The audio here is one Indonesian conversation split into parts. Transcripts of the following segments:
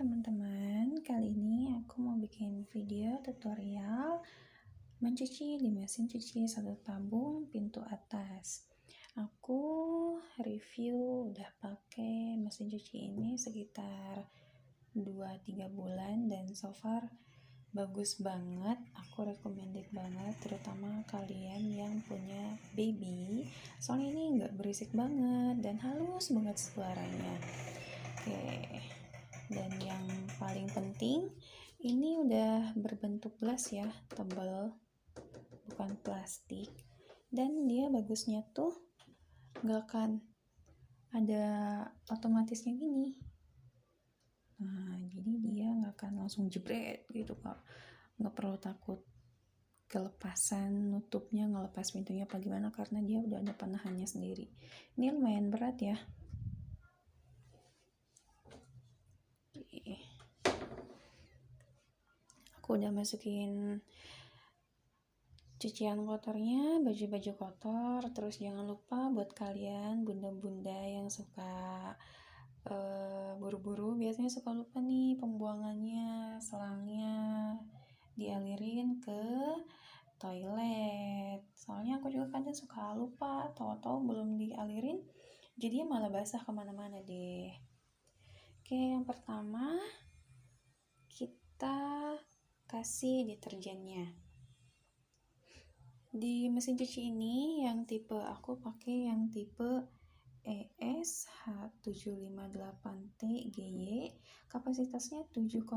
teman-teman, kali ini aku mau bikin video tutorial mencuci di mesin cuci satu tabung pintu atas. Aku review udah pakai mesin cuci ini sekitar 2-3 bulan dan so far bagus banget. Aku recommended banget, terutama kalian yang punya baby, soalnya ini nggak berisik banget dan halus banget suaranya. Oke. Dan yang paling penting, ini udah berbentuk gelas ya, tebal, bukan plastik. Dan dia bagusnya tuh gak akan ada otomatisnya gini. Nah, jadi dia gak akan langsung jebret gitu kak. Gak perlu takut kelepasan nutupnya, ngelepas pintunya apa gimana, karena dia udah ada penahannya sendiri. Ini lumayan berat ya. Aku udah masukin cucian kotornya, baju-baju kotor. Terus jangan lupa buat kalian bunda-bunda yang suka buru-buru, biasanya suka lupa nih pembuangannya, selangnya dialirin ke toilet. Soalnya aku juga kadang suka lupa, tahu-tahu belum dialirin, jadinya malah basah kemana-mana deh. Oke, yang pertama kita kasih deterjennya. Di mesin cuci ini yang tipe aku pakai yang tipe ES H758T GY, kapasitasnya 7,5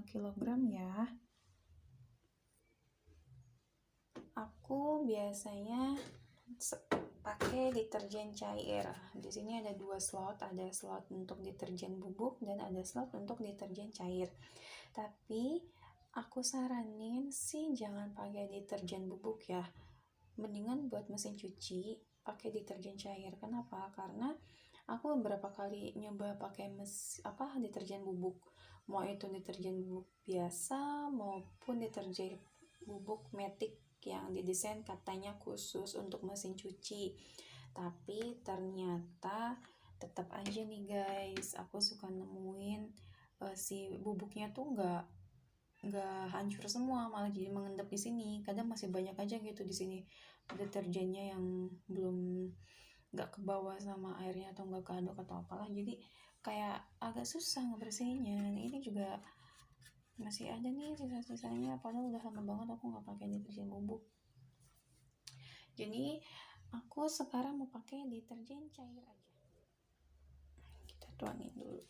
kg ya. Aku biasanya pakai deterjen cair. Di sini ada 2 slot, ada slot untuk deterjen bubuk dan ada slot untuk deterjen cair. Tapi aku saranin sih jangan pakai deterjen bubuk ya. Mendingan buat mesin cuci pakai deterjen cair. Kenapa? Karena aku beberapa kali nyoba pakai deterjen bubuk. Mau itu deterjen bubuk biasa maupun deterjen bubuk Matic yang didesain katanya khusus untuk mesin cuci. Tapi ternyata tetap aja nih guys, aku suka nemuin si bubuknya tuh nggak hancur semua, malah jadi mengendap di sini. Kadang masih banyak aja gitu di sini deterjennya yang belum nggak kebawa sama airnya atau nggak keaduk atau apalah, jadi kayak agak susah ngebersihinnya. Ini juga masih ada nih sisa-sisanya, padahal udah lama banget aku nggak pakai deterjen bubuk. Jadi aku sekarang mau pakai deterjen cair aja. Kita tuangin dulu.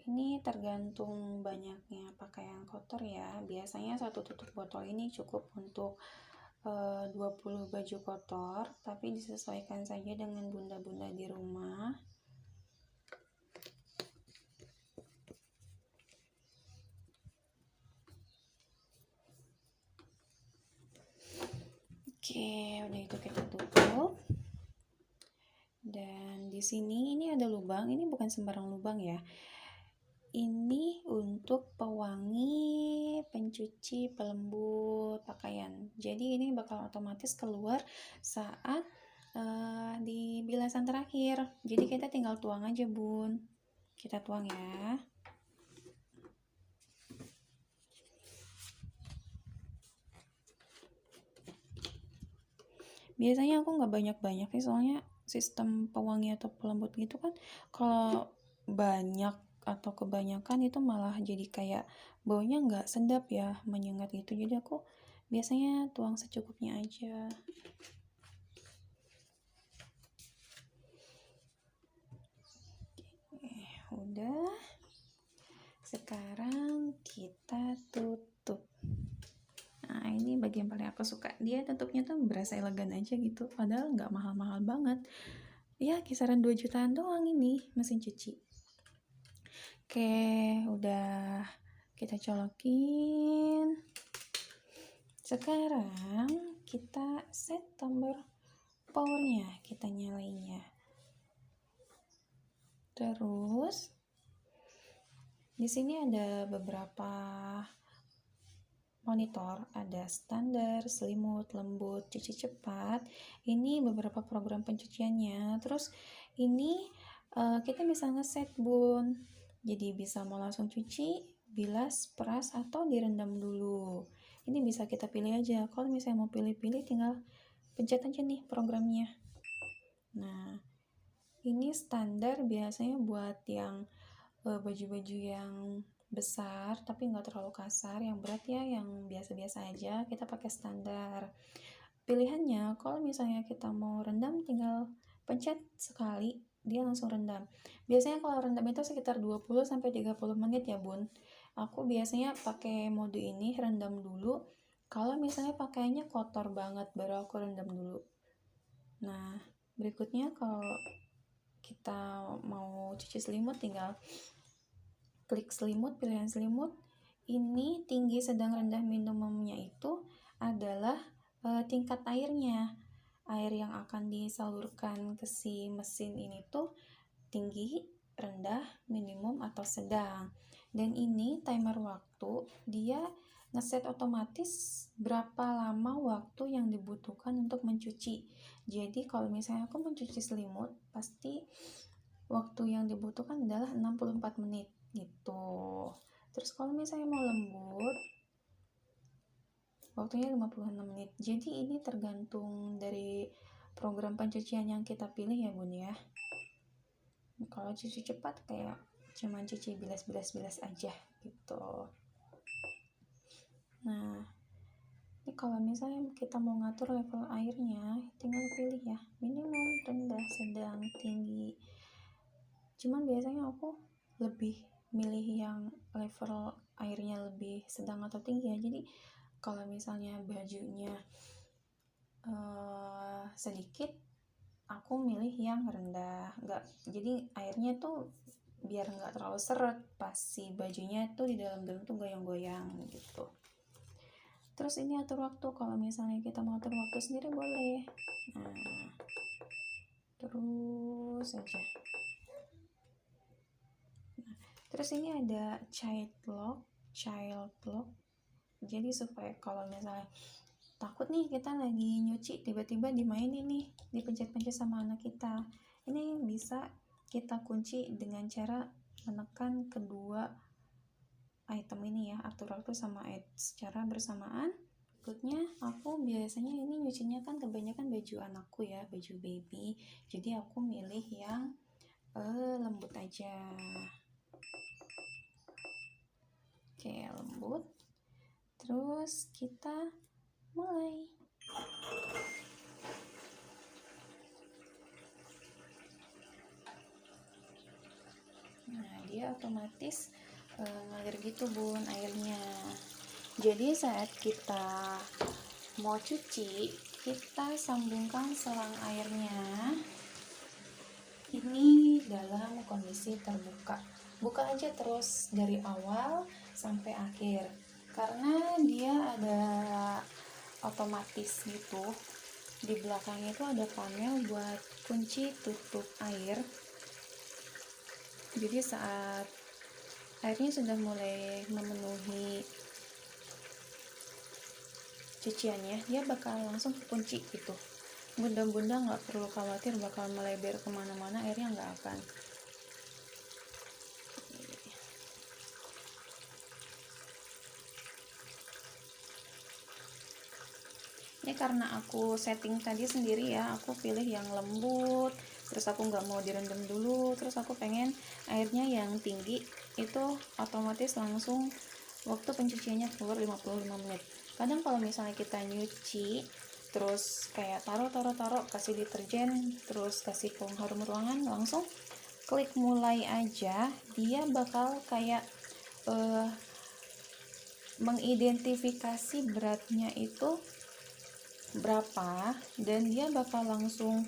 Ini tergantung banyaknya pakaian kotor ya. Biasanya satu tutup botol ini cukup untuk 20 baju kotor, tapi disesuaikan saja dengan bunda-bunda di rumah. Oke, udah itu kita tutup. Dan di sini ini ada lubang, ini bukan sembarang lubang ya. Ini untuk pewangi, pencuci, pelembut pakaian. Jadi ini bakal otomatis keluar saat di bilasan terakhir. Jadi kita tinggal tuang aja bun. Kita tuang ya. Biasanya aku nggak banyak-banyak nih, soalnya sistem pewangi atau pelembut gitu kan kalau banyak atau kebanyakan itu malah jadi kayak baunya nggak sedap ya, menyengat gitu. Jadi aku biasanya tuang secukupnya aja. Udah, sekarang kita tutup. Nah, ini bagian paling aku suka, dia tutupnya tuh berasa elegan aja gitu, padahal nggak mahal-mahal banget ya, kisaran 2 jutaan doang ini mesin cuci. Oke, udah kita colokin. Sekarang kita set tombol powernya, kita nyalainnya. Terus di sini ada beberapa monitor, ada standar, selimut, lembut, cuci cepat. Ini beberapa program pencuciannya. Terus ini kita bisa ngeset bun, jadi bisa mau langsung cuci, bilas, peras, atau direndam dulu. Ini bisa kita pilih aja. Kalau misalnya mau pilih-pilih, tinggal pencet aja nih programnya. Nah, ini standar biasanya buat yang baju-baju yang besar tapi nggak terlalu kasar, yang berat ya yang biasa-biasa aja, kita pakai standar. Pilihannya kalau misalnya kita mau rendam, tinggal pencet sekali dia langsung rendam. Biasanya kalau rendam itu sekitar 20-30 menit ya bun. Aku biasanya pakai mode ini, rendam dulu. Kalau misalnya pakainya kotor banget, baru aku rendam dulu. Nah, berikutnya kalau kita mau cuci selimut, tinggal klik selimut, pilihan selimut. Ini tinggi, sedang, rendah. Minimumnya itu adalah tingkat airnya. Air yang akan disalurkan ke si mesin ini tuh tinggi, rendah, minimum, atau sedang. Dan ini timer waktu, dia ngeset otomatis berapa lama waktu yang dibutuhkan untuk mencuci. Jadi kalau misalnya aku mencuci selimut, pasti waktu yang dibutuhkan adalah 64 menit gitu. Terus kalau misalnya mau lembut, waktunya 56 menit. Jadi ini tergantung dari program pencucian yang kita pilih ya bun ya. Kalau cuci cepat kayak cuman cuci bilas-bilas aja gitu. Nah, ini kalau misalnya kita mau ngatur level airnya, tinggal pilih ya, minimum, rendah, sedang, tinggi. Cuman biasanya aku lebih milih yang level airnya lebih sedang atau tinggi ya. Jadi kalau misalnya bajunya sedikit, aku milih yang rendah. Jadi airnya tuh biar nggak terlalu seret pas si bajunya tuh di dalam tuh goyang-goyang gitu. Terus ini atur waktu, kalau misalnya kita mau atur waktu sendiri boleh. Nah, terus aja. Nah, terus ini ada child lock. Jadi supaya kalau misalnya takut nih kita lagi nyuci, tiba-tiba dimainin nih, dipencet-pencet sama anak kita, ini bisa kita kunci dengan cara menekan kedua item ini ya, atur waktu sama secara bersamaan. Berikutnya aku biasanya ini nyucinya kan kebanyakan baju anakku ya, baju baby, jadi aku milih yang lembut aja. Oke, lembut. Terus kita mulai. Nah, dia otomatis ngalir gitu bun airnya. Jadi saat kita mau cuci, kita sambungkan selang airnya ini dalam kondisi terbuka. Buka aja terus dari awal sampai akhir, karena dia ada otomatis gitu. Di belakangnya itu ada panel buat kunci tutup air. Jadi saat airnya sudah mulai memenuhi cuciannya, dia bakal langsung kekunci gitu. Bunda-bunda nggak perlu khawatir bakal melebar kemana-mana, airnya nggak akan. Ini karena aku setting tadi sendiri ya, aku pilih yang lembut, terus aku nggak mau direndam dulu, terus aku pengen airnya yang tinggi, itu otomatis langsung waktu pencuciannya keluar 55 menit. Kadang kalau misalnya kita nyuci terus kayak taruh kasih deterjen, terus kasih pengharum ruangan, langsung klik mulai aja, dia bakal kayak mengidentifikasi beratnya itu berapa, dan dia bakal langsung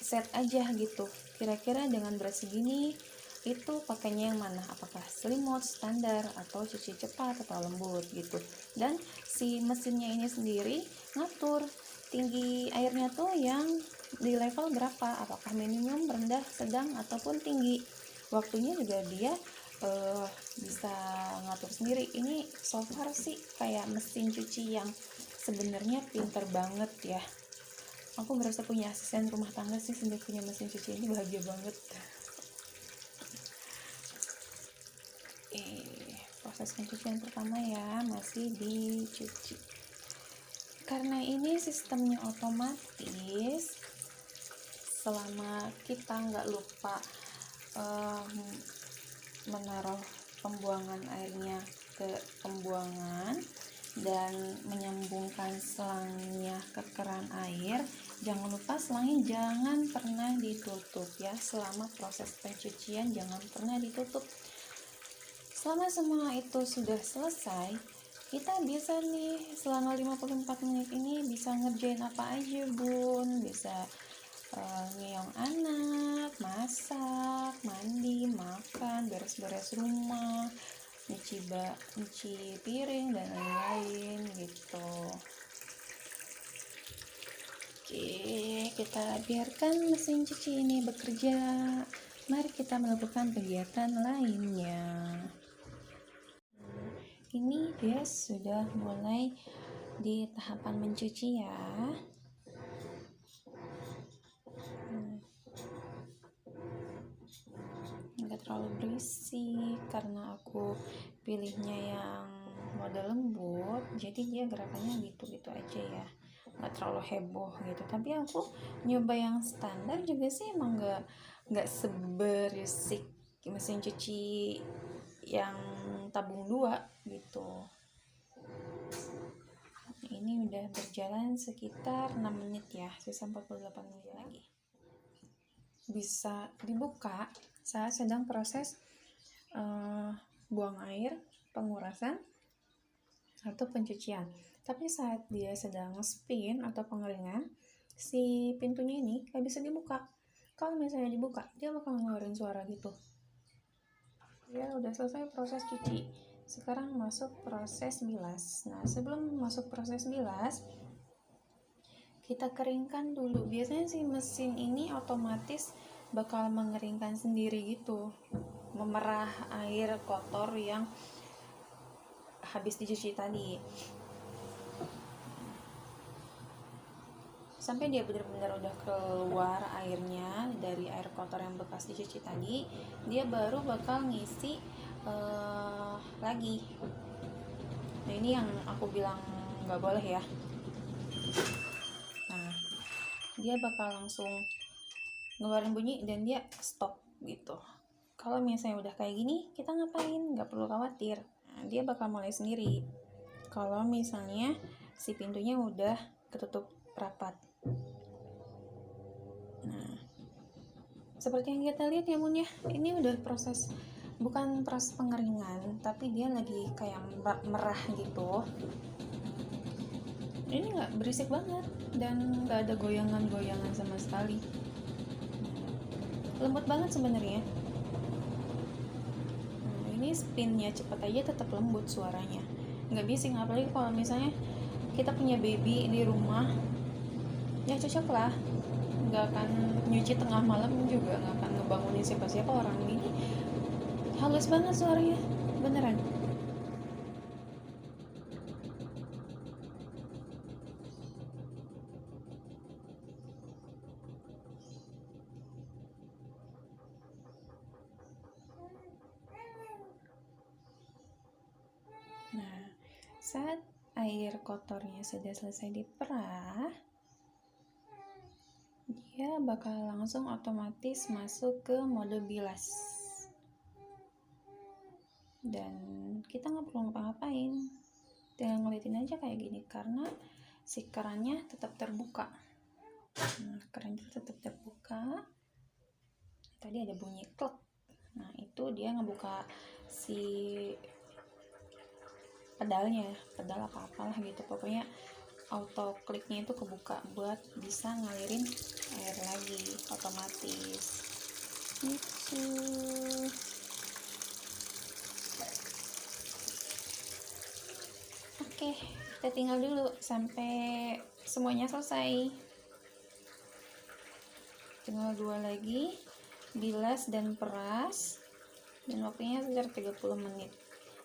set aja gitu, kira-kira dengan berat segini itu pakainya yang mana, apakah selimut, standar, atau cuci cepat, atau lembut gitu. Dan si mesinnya ini sendiri ngatur tinggi airnya tuh yang di level berapa, apakah minimum, rendah, sedang, ataupun tinggi. waktunya juga dia bisa ngatur sendiri. Ini so far sih kayak mesin cuci yang sebenarnya pinter banget ya. Aku merasa punya asisten rumah tangga sih sejak punya mesin cuci ini, bahagia banget. Proses pencucian pertama ya, masih dicuci. Karena ini sistemnya otomatis, selama kita nggak lupa menaruh pembuangan airnya ke pembuangan dan menyambungkan selangnya ke keran air, jangan lupa selangnya jangan pernah ditutup ya. Selama proses pencucian jangan pernah ditutup. Selama semua itu sudah selesai, kita bisa nih selama 54 menit ini bisa ngerjain apa aja bun. Bisa ngeyong anak, masak, mandi, makan, beres-beres rumah, nyuci piring dan lain-lain gitu. Oke, kita biarkan mesin cuci ini bekerja. Mari kita melakukan kegiatan lainnya. Ini dia sudah mulai di tahapan mencuci ya. Nggak terlalu berisik karena aku pilihnya yang model lembut, jadi dia gerakannya gitu-gitu aja ya, nggak terlalu heboh gitu. Tapi aku nyoba yang standar juga sih emang nggak seberisik mesin cuci yang tabung 2 gitu. Ini udah berjalan sekitar 6 menit ya, sisa 48 menit lagi. Bisa dibuka saat sedang proses buang air, pengurasan, atau pencucian. Tapi saat dia sedang spin atau pengeringan, si pintunya ini gak bisa dibuka. Kalau misalnya dibuka, dia bakal ngeluarin suara gitu. Ya udah selesai proses cuci. Sekarang masuk proses bilas. Nah, sebelum masuk proses bilas, kita keringkan dulu. Biasanya si mesin ini otomatis bakal mengeringkan sendiri gitu, memerah air kotor yang habis dicuci tadi sampai dia benar-benar udah keluar airnya dari air kotor yang bekas dicuci tadi. Dia baru bakal ngisi lagi. Nah, ini yang aku bilang nggak boleh ya. Nah, dia bakal langsung ngeluarin bunyi dan dia stop gitu. Kalau misalnya udah kayak gini, kita ngapain? Nggak perlu khawatir. Nah, dia bakal mulai sendiri. Kalau misalnya si pintunya udah ketutup rapat. Nah, seperti yang kita lihat ya bun ya, ini udah proses, bukan proses pengeringan, tapi dia lagi kayak merah gitu. Ini nggak berisik banget dan nggak ada goyangan-goyangan sama sekali. Lembut banget sebenarnya. Nah, ini spinnya cepet aja tetap lembut suaranya, nggak bising. Apalagi kalau misalnya kita punya baby di rumah, ya cocok lah. Nggak akan nyuci tengah malam juga, nggak akan ngebangunin siapa-siapa. Orang ini halus banget suaranya, beneran. Nah, saat air kotornya sudah selesai diperah, dia bakal langsung otomatis masuk ke mode bilas. Dan kita nggak perlu ngapa-ngapain, tinggal ngeliatin aja kayak gini karena si kerannya tetap terbuka. Nah, kerannya tetap terbuka. Tadi ada bunyi klek. Nah, itu dia ngebuka si pedalnya, pedal apa-apalah gitu. Pokoknya auto kliknya itu kebuka buat bisa ngalirin air lagi otomatis gitu. Oke, kita tinggal dulu sampai semuanya selesai. Tinggal 2 lagi, bilas dan peras. dan waktunya sekitar 30 menit.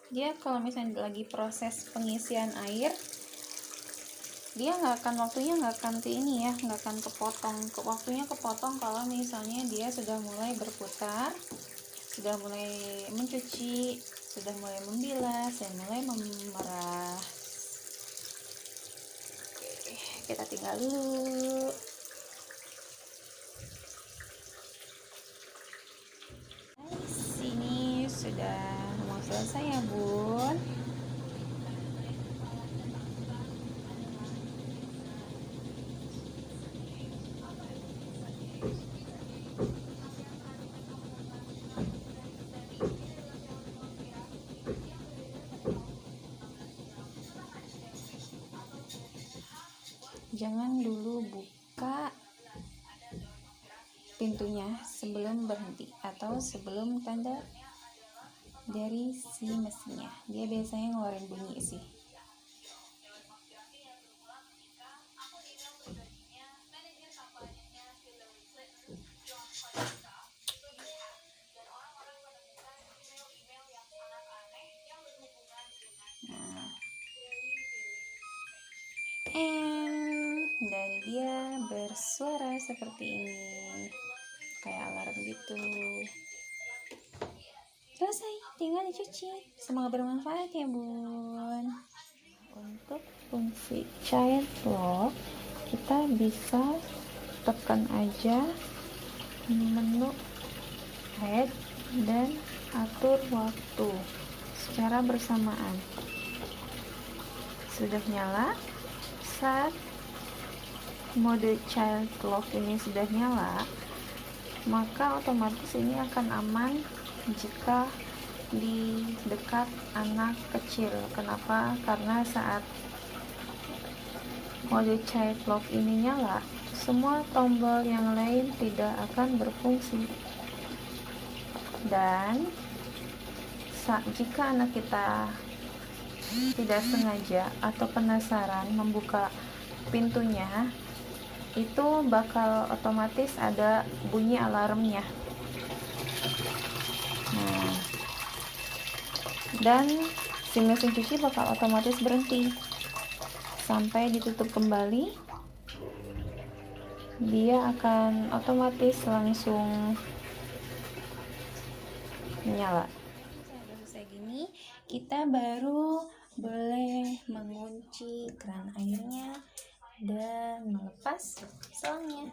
Dia kalau misalnya lagi proses pengisian air, dia waktunya nggak akan ke ini ya, nggak akan kepotong. Waktunya kepotong kalau misalnya dia sudah mulai berputar, sudah mulai mencuci, sudah mulai membilas, dan mulai memerah. Oke, kita tinggal dulu. Sini sudah mau selesai ya bun. Jangan dulu buka pintunya sebelum berhenti atau sebelum tanda dari si mesinnya. Dia biasanya ngeluarin bunyi sih. Dan dia bersuara seperti ini, kayak alarm gitu. Selesai, tinggal dicuci. Semoga bermanfaat ya bun. Untuk fungsi child lock, kita bisa tekan aja menu head dan atur waktu secara bersamaan. Sudah nyala. Saat mode child lock ini sudah nyala, maka otomatis ini akan aman jika di dekat anak kecil. Kenapa? Karena saat mode child lock ini nyala, semua tombol yang lain tidak akan berfungsi. Dan jika anak kita tidak sengaja atau penasaran membuka pintunya, itu bakal otomatis ada bunyi alarmnya. Nah, dan si mesin cuci bakal otomatis berhenti sampai ditutup kembali. Dia akan otomatis langsung menyala. Udah selesai gini, kita baru boleh mengunci keran airnya dan melepas selangnya.